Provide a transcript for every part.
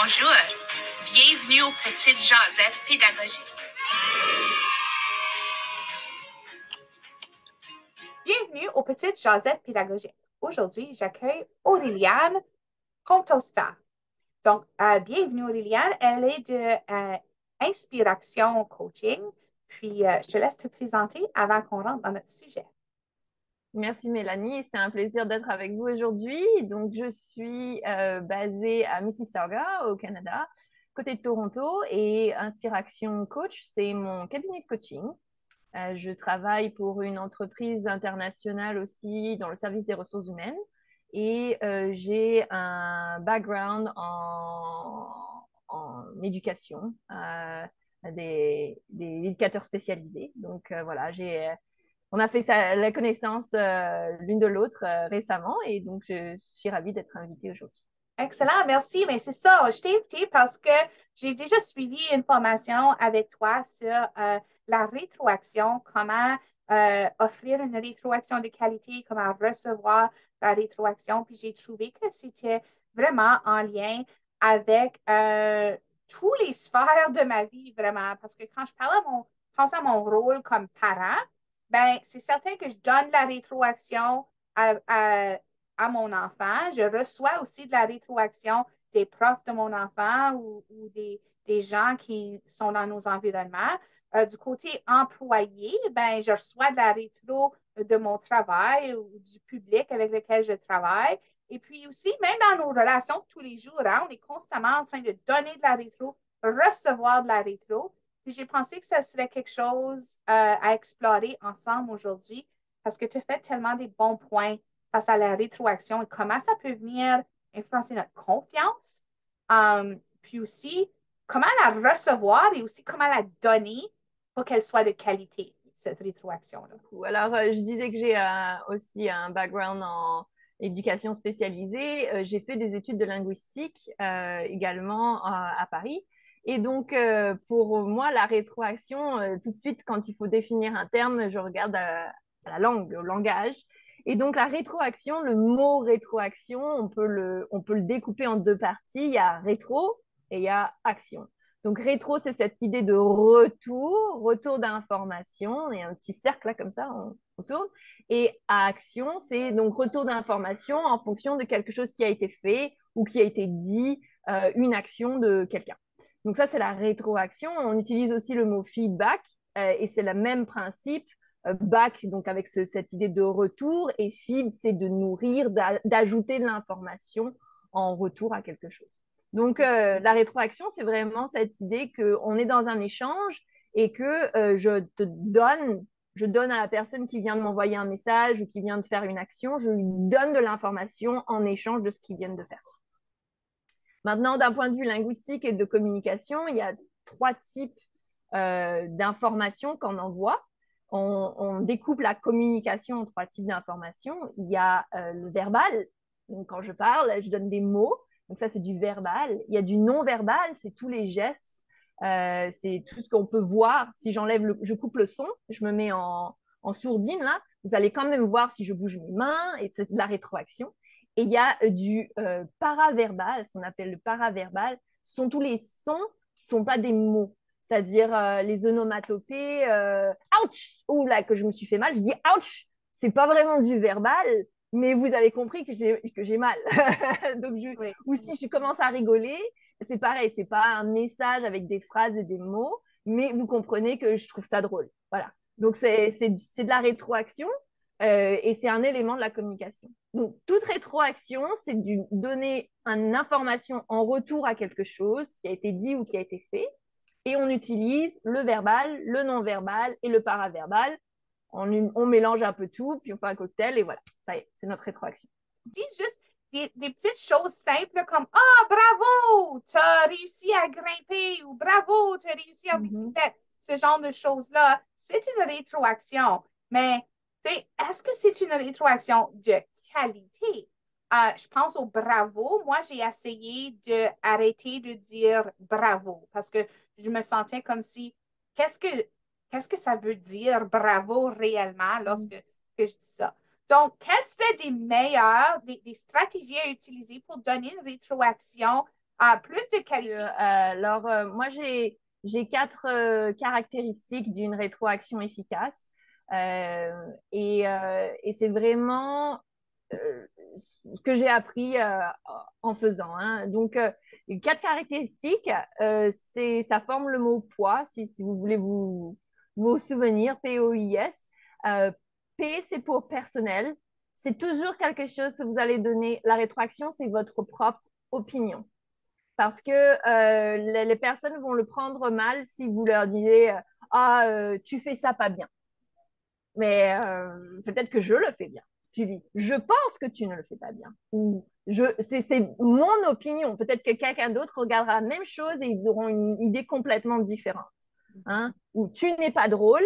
Bonjour, bienvenue aux Petites Jasettes pédagogiques. Bienvenue aux Petites Jasettes pédagogiques. Aujourd'hui, j'accueille Aureliane Contosta. Donc, bienvenue Aureliane. Elle est de Inspiration Coaching. Puis, je te laisse te présenter avant qu'on rentre dans notre sujet. Merci Mélanie, c'est un plaisir d'être avec vous aujourd'hui. Donc, je suis basée à Mississauga, au Canada, côté de Toronto, et Inspiration Coach, c'est mon cabinet de coaching. Je travaille pour une entreprise internationale aussi dans le service des ressources humaines et j'ai un background en éducation, des éducateurs spécialisés. Donc, voilà, on a fait la connaissance l'une de l'autre récemment et donc je suis ravie d'être invitée aujourd'hui. Excellent, merci. Mais c'est ça, je t'ai invité parce que j'ai déjà suivi une formation avec toi sur la rétroaction, comment offrir une rétroaction de qualité, comment recevoir la rétroaction. Puis j'ai trouvé que c'était vraiment en lien avec tous les sphères de ma vie, vraiment. Parce que quand je pense à mon rôle comme parent, ben, c'est certain que je donne la rétroaction à mon enfant. Je reçois aussi de la rétroaction des profs de mon enfant ou des gens qui sont dans nos environnements. Du côté employé, ben, je reçois de la rétro de mon travail ou du public avec lequel je travaille. Et puis aussi, même dans nos relations de tous les jours, hein, on est constamment en train de donner de la rétro, recevoir de la rétro. Puis j'ai pensé que ça serait quelque chose à explorer ensemble aujourd'hui parce que tu fais tellement des bons points face à la rétroaction et comment ça peut venir influencer notre confiance. Puis aussi, comment la recevoir et aussi comment la donner pour qu'elle soit de qualité, cette rétroaction-là. Alors, je disais que j'ai aussi un background en éducation spécialisée. J'ai fait des études de linguistique également à Paris. Et donc, pour moi, la rétroaction, tout de suite, quand il faut définir un terme, je regarde à la langue, au langage. Et donc, la rétroaction, le mot rétroaction, on peut le découper en deux parties. Il y a rétro et il y a action. Donc, rétro, c'est cette idée de retour d'information. Il y a un petit cercle là, comme ça, on tourne. Et action, c'est donc retour d'information en fonction de quelque chose qui a été fait ou qui a été dit, une action de quelqu'un. Donc, ça, c'est la rétroaction. On utilise aussi le mot feedback et c'est le même principe. Back, donc avec cette idée de retour, et feed, c'est de nourrir, d'ajouter de l'information en retour à quelque chose. Donc, la rétroaction, c'est vraiment cette idée qu'on est dans un échange et que je donne à la personne qui vient de m'envoyer un message ou qui vient de faire une action, je lui donne de l'information en échange de ce qu'ils viennent de faire. Maintenant, d'un point de vue linguistique et de communication, il y a 3 types d'informations qu'on envoie. On découpe la communication en 3 types d'informations. Il y a le verbal. Donc, quand je parle, je donne des mots. Donc, ça, c'est du verbal. Il y a du non-verbal, c'est tous les gestes. C'est tout ce qu'on peut voir. Si je coupe le son, je me mets en sourdine, là, vous allez quand même voir si je bouge mes mains, et c'est de la rétroaction. Et il y a du paraverbal, ce qu'on appelle le paraverbal, ce sont tous les sons qui ne sont pas des mots. C'est-à-dire les onomatopées, ouch, ou là que je me suis fait mal, je dis ouch, c'est pas vraiment du verbal, mais vous avez compris que j'ai mal. Donc oui. Ou si je commence à rigoler, c'est pareil, c'est pas un message avec des phrases et des mots, mais vous comprenez que je trouve ça drôle. Voilà. Donc c'est de la rétroaction et c'est un élément de la communication. Donc toute rétroaction, c'est de donner une information en retour à quelque chose qui a été dit ou qui a été fait. Et on utilise le verbal, le non-verbal et le paraverbal. On mélange un peu tout, puis on fait un cocktail et voilà, ça y est, c'est notre rétroaction. Dis juste des petites choses simples comme « Ah, bravo, tu as réussi à grimper » ou « Bravo, tu as réussi en bicyclette ». Ce genre de choses-là, c'est une rétroaction. Mais est-ce que c'est une rétroaction de qualité? Je pense au bravo. Moi, j'ai essayé d'arrêter de dire bravo parce que je me sentais comme si, qu'est-ce que ça veut dire bravo réellement lorsque que je dis ça? Donc, quelles seraient des stratégies à utiliser pour donner une rétroaction Ah, plus de qualité. Alors, moi, j'ai 4 caractéristiques d'une rétroaction efficace. Et c'est vraiment ce que j'ai appris en faisant, hein. Donc, les 4 caractéristiques, ça forme le mot poids, si vous voulez vous souvenir, POIS. P, c'est pour personnel. C'est toujours quelque chose que vous allez donner. La rétroaction, c'est votre propre opinion. Parce que les personnes vont le prendre mal si vous leur disiez ah, tu fais ça pas bien. Mais peut-être que je le fais bien. Tu dis, je pense que tu ne le fais pas bien. Ou c'est mon opinion. Peut-être que quelqu'un d'autre regardera la même chose et ils auront une idée complètement différente. Hein? Ou tu n'es pas drôle.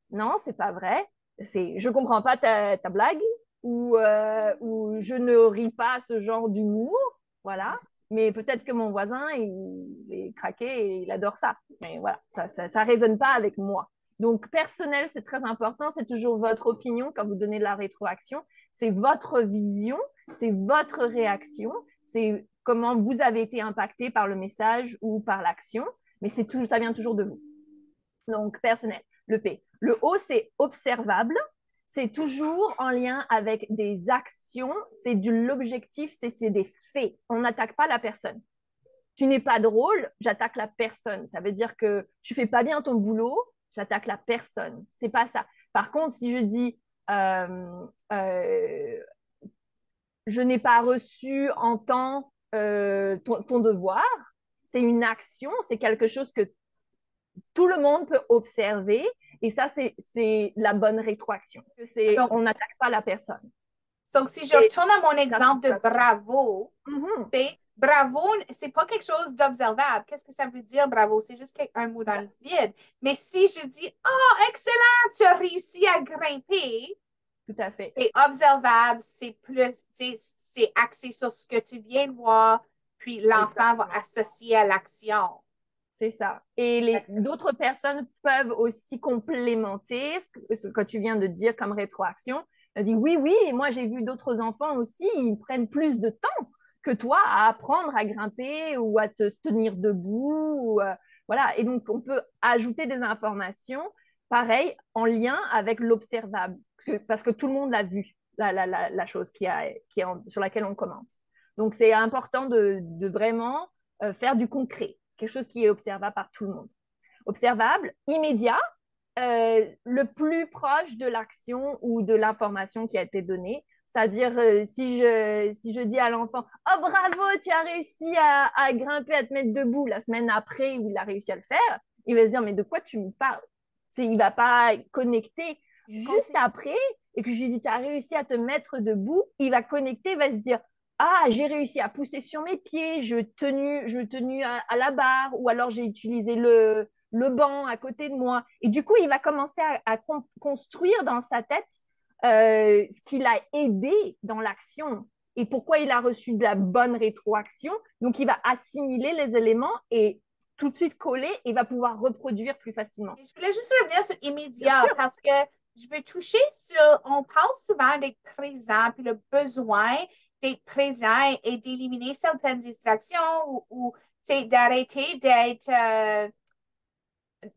Non, c'est pas vrai. Je comprends pas ta blague. Ou je ne ris pas à ce genre d'humour. Voilà. Mais peut-être que mon voisin, il est craqué et il adore ça. Mais voilà, ça résonne pas avec moi. Donc, personnel, c'est très important. C'est toujours votre opinion quand vous donnez de la rétroaction. C'est votre vision, c'est votre réaction, c'est comment vous avez été impacté par le message ou par l'action. Mais ça vient toujours de vous. Donc, personnel, le P. Le O, c'est observable. C'est toujours en lien avec des actions. C'est de l'objectif, c'est des faits. On n'attaque pas la personne. Tu n'es pas drôle, j'attaque la personne. Ça veut dire que tu fais pas bien ton boulot, j'attaque la personne. C'est pas ça. Par contre, si je dis euh, euh, je n'ai pas reçu en temps ton devoir, c'est une action, c'est quelque chose que tout le monde peut observer. Et ça, c'est la bonne rétroaction. Donc, On n'attaque pas la personne. donc, si je retourne à mon exemple de situation. bravo, c'est bravo, c'est pas quelque chose d'observable. Qu'est-ce que ça veut dire, bravo? C'est juste un mot dans le vide. Mais si je dis, oh, excellent, tu as réussi à grimper, tout à fait. C'est observable, c'est plus, c'est axé sur ce que tu viens de voir, puis l'enfant va associer à l'action. C'est ça. Et d'autres personnes peuvent aussi complémenter ce que tu viens de dire comme rétroaction. Elle dit oui, oui, et moi j'ai vu d'autres enfants aussi, ils prennent plus de temps que toi à apprendre à grimper ou à te tenir debout. Voilà. Et donc on peut ajouter des informations, pareil, en lien avec l'observable, parce que tout le monde l'a vu, la chose sur laquelle on commente. Donc c'est important de vraiment faire du concret, quelque chose qui est observable par tout le monde. Observable, immédiat, le plus proche de l'action ou de l'information qui a été donnée. C'est-à-dire, si je dis à l'enfant, oh bravo, tu as réussi à grimper, à te mettre debout la semaine après où il a réussi à le faire, il va se dire, mais de quoi tu me parles? Il ne va pas connecter. Juste après, et que je lui dis, tu as réussi à te mettre debout, il va connecter, il va se dire, ah, j'ai réussi à pousser sur mes pieds, je tenu à la barre, ou alors j'ai utilisé le banc à côté de moi. Et du coup, il va commencer à construire dans sa tête ce qui l'a aidé dans l'action et pourquoi il a reçu de la bonne rétroaction. Donc, il va assimiler les éléments et tout de suite coller et va pouvoir reproduire plus facilement. Je voulais juste revenir sur immédiat parce que je veux toucher sur, on parle souvent d'être présent, puis le besoin d'être présent et d'éliminer certaines distractions ou d'arrêter d'être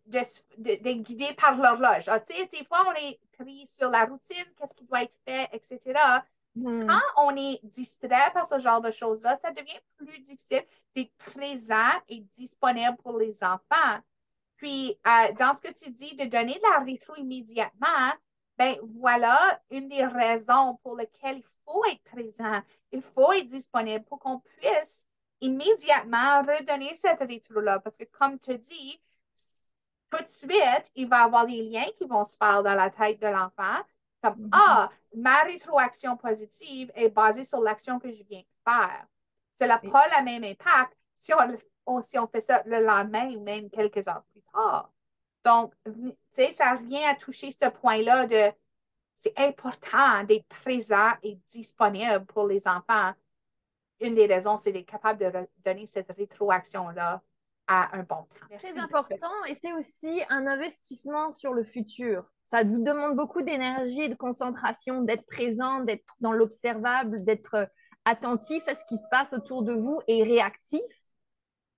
d'être guidé par l'horloge. Ah, des fois, on est pris sur la routine, qu'est-ce qui doit être fait, etc. Quand on est distrait par ce genre de choses-là, ça devient plus difficile d'être présent et disponible pour les enfants. Puis, dans ce que tu dis de donner de la rétro immédiatement, ben voilà une des raisons pour lesquelles il faut être présent, il faut être disponible pour qu'on puisse immédiatement redonner cette rétro-là. Parce que, comme tu dis, tout de suite, il va y avoir des liens qui vont se faire dans la tête de l'enfant. Comme, ah, ma rétroaction positive est basée sur l'action que je viens de faire. Cela n'a pas le même impact si on fait ça le lendemain ou même quelques heures plus tard. Donc, tu sais, ça revient à toucher ce point-là de c'est important d'être présent et disponible pour les enfants. Une des raisons, c'est d'être capable de donner cette rétroaction-là à un bon temps. Merci. Très important et c'est aussi un investissement sur le futur. Ça vous demande beaucoup d'énergie et de concentration, d'être présent, d'être dans l'observable, d'être attentif à ce qui se passe autour de vous et réactif.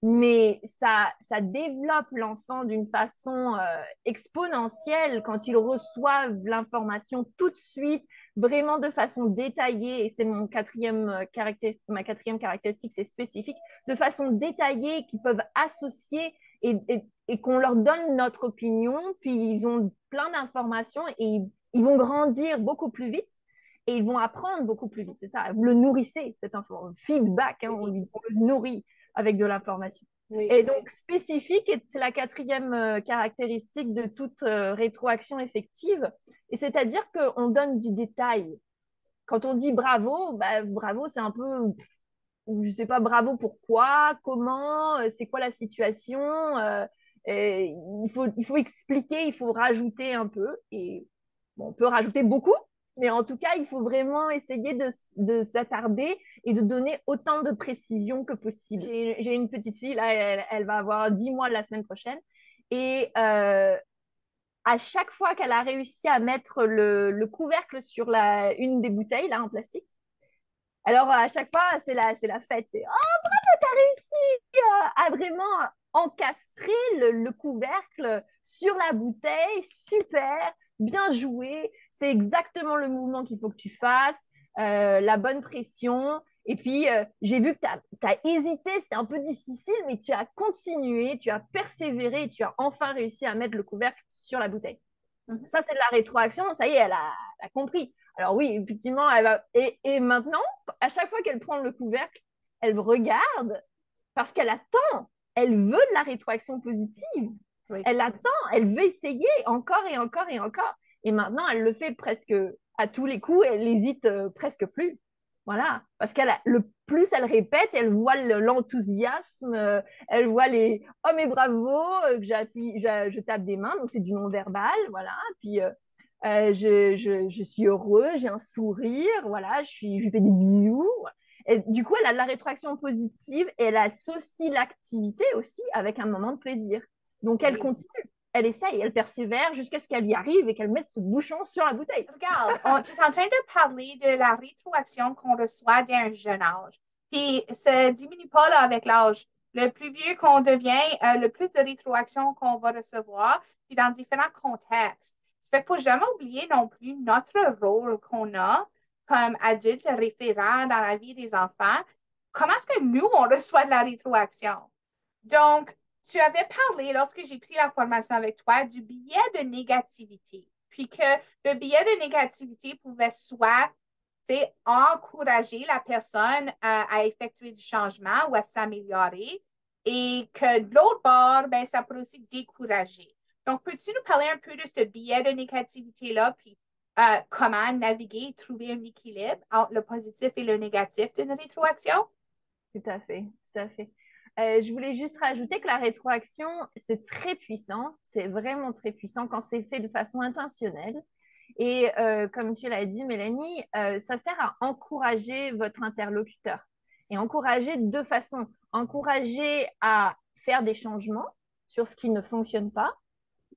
mais ça développe l'enfant d'une façon exponentielle quand il reçoit l'information tout de suite, vraiment de façon détaillée, et c'est ma quatrième caractéristique, c'est spécifique, de façon détaillée, qu'ils peuvent associer et qu'on leur donne notre opinion, puis ils ont plein d'informations et ils vont grandir beaucoup plus vite et ils vont apprendre beaucoup plus vite. C'est ça, vous le nourrissez, cet enfant. Feedback, hein, on le nourrit avec de l'information. Oui. Et donc, spécifique, c'est la quatrième caractéristique de toute rétroaction effective. Et c'est-à-dire qu'on donne du détail. Quand on dit bravo, bah, bravo, c'est un peu, je sais pas, bravo pourquoi, comment, c'est quoi la situation. Il faut expliquer, il faut rajouter un peu. Et bon, on peut rajouter beaucoup, mais en tout cas, il faut vraiment essayer de s'attarder et de donner autant de précision que possible. J'ai une petite fille, là, elle va avoir 10 mois la semaine prochaine. Et à chaque fois qu'elle a réussi à mettre le couvercle sur une des bouteilles, là, en plastique, alors à chaque fois, c'est la fête. C'est «Oh, bravo, t'as réussi à vraiment encastrer le couvercle sur la bouteille. Super, bien joué. C'est exactement le mouvement qu'il faut que tu fasses, la bonne pression. Et puis, j'ai vu que tu as hésité, c'était un peu difficile, mais tu as continué, tu as persévéré et tu as enfin réussi à mettre le couvercle sur la bouteille. Ça, c'est de la rétroaction. Ça y est, elle a compris. Alors oui, effectivement, elle va... Et maintenant, à chaque fois qu'elle prend le couvercle, elle regarde parce qu'elle attend. Elle veut de la rétroaction positive. Oui. Elle attend, elle veut essayer encore et encore et encore. Et maintenant, elle le fait presque à tous les coups. Elle n'hésite presque plus. Voilà, parce le plus elle répète, elle voit l'enthousiasme, elle voit les oh mais bravo, que je tape des mains, donc c'est du non-verbal, voilà. Puis je suis heureuse, j'ai un sourire, voilà, je lui fais des bisous. Et du coup, elle a de la rétroaction positive et elle associe l'activité aussi avec un moment de plaisir. Donc elle continue, elle essaye, elle persévère jusqu'à ce qu'elle y arrive et qu'elle mette ce bouchon sur la bouteille. Regarde, tu es en train de parler de la rétroaction qu'on reçoit dès un jeune âge. Puis, ça ne diminue pas là, avec l'âge. Le plus vieux qu'on devient, le plus de rétroaction qu'on va recevoir, puis dans différents contextes. Ça fait qu'il ne faut jamais oublier non plus notre rôle qu'on a comme adulte référent dans la vie des enfants. Comment est-ce que nous, on reçoit de la rétroaction? Donc, tu avais parlé, lorsque j'ai pris la formation avec toi, du biais de négativité. Puis que le biais de négativité pouvait soit encourager la personne à effectuer du changement ou à s'améliorer. Et que de l'autre bord, ben, ça peut aussi décourager. Donc, peux-tu nous parler un peu de ce biais de négativité-là, puis comment naviguer et trouver un équilibre entre le positif et le négatif d'une rétroaction? Tout à fait, tout à fait. Je voulais juste rajouter que la rétroaction, c'est très puissant, c'est vraiment très puissant quand c'est fait de façon intentionnelle. Et comme tu l'as dit, Mélanie, ça sert à encourager votre interlocuteur. Et encourager de deux façons. Encourager à faire des changements sur ce qui ne fonctionne pas.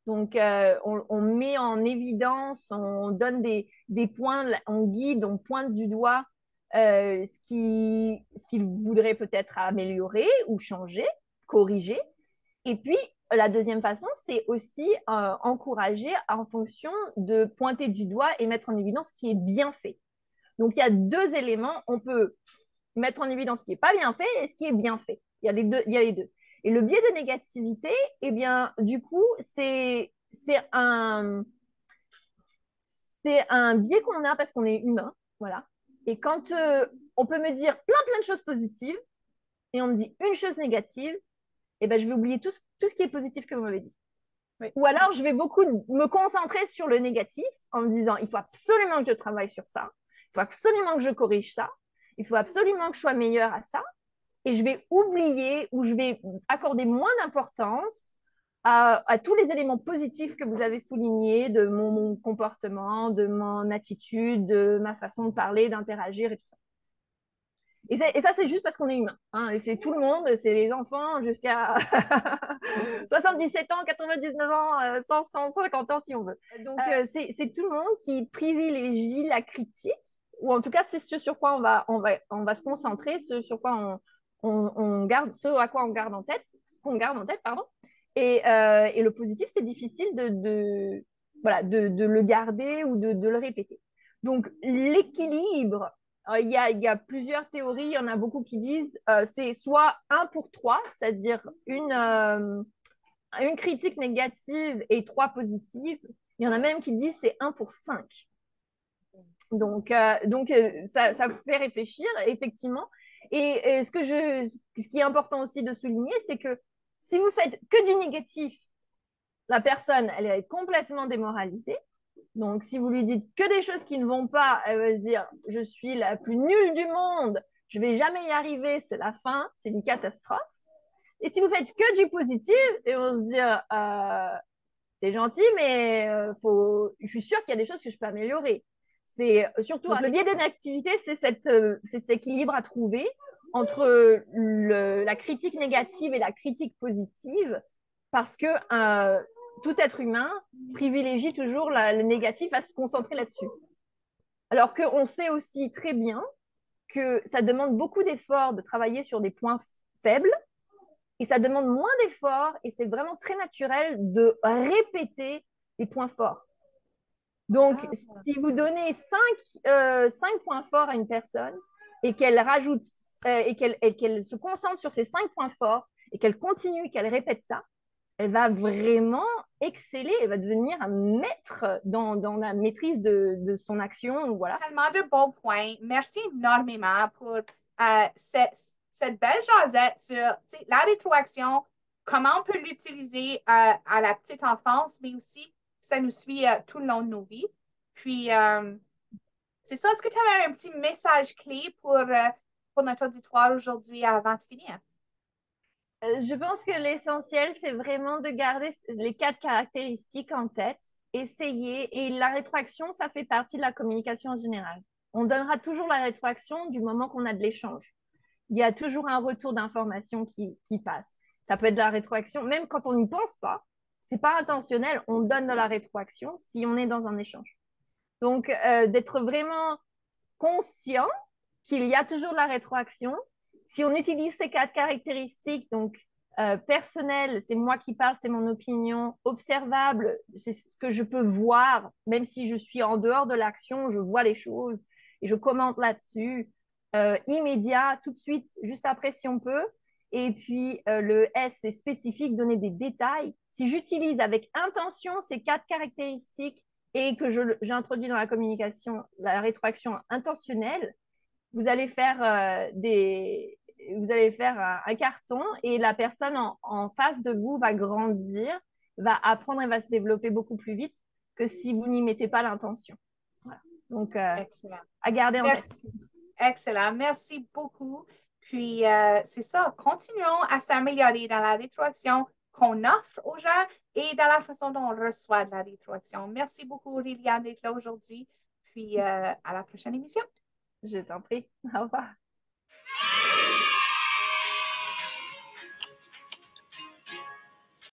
Donc, on met en évidence, on donne des points, on guide, on pointe du doigt ce qu'il voudrait peut-être améliorer ou changer, corriger. Et puis, la deuxième façon, c'est aussi encourager en fonction de pointer du doigt et mettre en évidence ce qui est bien fait. Donc, il y a deux éléments. On peut mettre en évidence ce qui n'est pas bien fait et ce qui est bien fait. Il y a les deux. Et le biais de négativité, eh bien, du coup, c'est un biais qu'on a parce qu'on est humain. Voilà. Et quand on peut me dire plein de choses positives et on me dit une chose négative, eh ben, je vais oublier tout ce qui est positif que vous m'avez dit. Oui. Ou alors, je vais beaucoup me concentrer sur le négatif en me disant, il faut absolument que je travaille sur ça, il faut absolument que je corrige ça, il faut absolument que je sois meilleure à ça. Et je vais oublier ou je vais accorder moins d'importance à tous les éléments positifs que vous avez soulignés de mon comportement, de mon attitude, de ma façon de parler, d'interagir et tout ça. Et ça, c'est juste parce qu'on est humain. Hein, et c'est tout le monde, c'est les enfants jusqu'à 77 ans, 99 ans, 100, 150 ans si on veut. Donc, c'est tout le monde qui privilégie la critique, ou en tout cas, c'est ce sur quoi on va se concentrer, ce sur quoi on garde ce à quoi on garde en tête, ce qu'on garde en tête, pardon. Et le positif, c'est difficile voilà, de le garder ou de le répéter. Donc, l'équilibre, il y a plusieurs théories. Il y en a beaucoup qui disent c'est soit 1 pour 3, c'est-à-dire une critique négative et 3 positives. Il y en a même qui disent c'est 1 pour 5. Donc ça vous fait réfléchir, effectivement. Et ce qui est important aussi de souligner, c'est que si vous faites que du négatif, la personne, elle est complètement démoralisée. Donc, si vous lui dites que des choses qui ne vont pas, elle va se dire, je suis la plus nulle du monde, je vais jamais y arriver, c'est la fin, c'est une catastrophe. Et si vous faites que du positif, et on se dit, t'es gentil, mais je suis sûre qu'il y a des choses que je peux améliorer. C'est surtout le biais d'une activité, c'est cet équilibre à trouver entre la critique négative et la critique positive, parce que tout être humain privilégie toujours le négatif à se concentrer là-dessus. Alors qu'on sait aussi très bien que ça demande beaucoup d'efforts de travailler sur des points faibles et ça demande moins d'efforts et c'est vraiment très naturel de répéter les points forts. Donc, si vous donnez 5 points forts à une personne et qu'elle rajoute et qu'elle se concentre sur ces 5 points forts et qu'elle continue, qu'elle répète ça, elle va vraiment exceller, elle va devenir un maître dans la maîtrise de son action. Voilà. Tellement de bons points. Merci énormément pour cette belle jasette sur la rétroaction, comment on peut l'utiliser à la petite enfance, mais aussi ça nous suit tout le long de nos vies. Puis, c'est ça. Est-ce que tu avais un petit message clé pour notre auditoire aujourd'hui avant de finir? Je pense que l'essentiel, c'est vraiment de garder les 4 caractéristiques en tête, essayer. Et la rétroaction, ça fait partie de la communication en général. On donnera toujours la rétroaction du moment qu'on a de l'échange. Il y a toujours un retour d'information qui passe. Ça peut être de la rétroaction, même quand on n'y pense pas. C'est pas intentionnel, on donne de la rétroaction si on est dans un échange. Donc, d'être vraiment conscient qu'il y a toujours de la rétroaction. Si on utilise ces 4 caractéristiques, donc personnel, c'est moi qui parle, c'est mon opinion. Observable, c'est ce que je peux voir, même si je suis en dehors de l'action, je vois les choses et je commente là-dessus. Immédiat, tout de suite, juste après si on peut. Et puis le S, c'est spécifique, donner des détails. Si j'utilise avec intention ces 4 caractéristiques et que j'introduis dans la communication la rétroaction intentionnelle, vous allez faire un carton et la personne en face de vous va grandir, va apprendre et va se développer beaucoup plus vite que si vous n'y mettez pas l'intention. Voilà. Donc, Excellent. à garder en tête. Excellent. Merci beaucoup. Puis, c'est ça. Continuons à s'améliorer dans la rétroaction qu'on offre aux gens et dans la façon dont on reçoit de la rétroaction. Merci beaucoup, Aurélia, d'être là aujourd'hui. Puis, à la prochaine émission. Je t'en prie. Au revoir.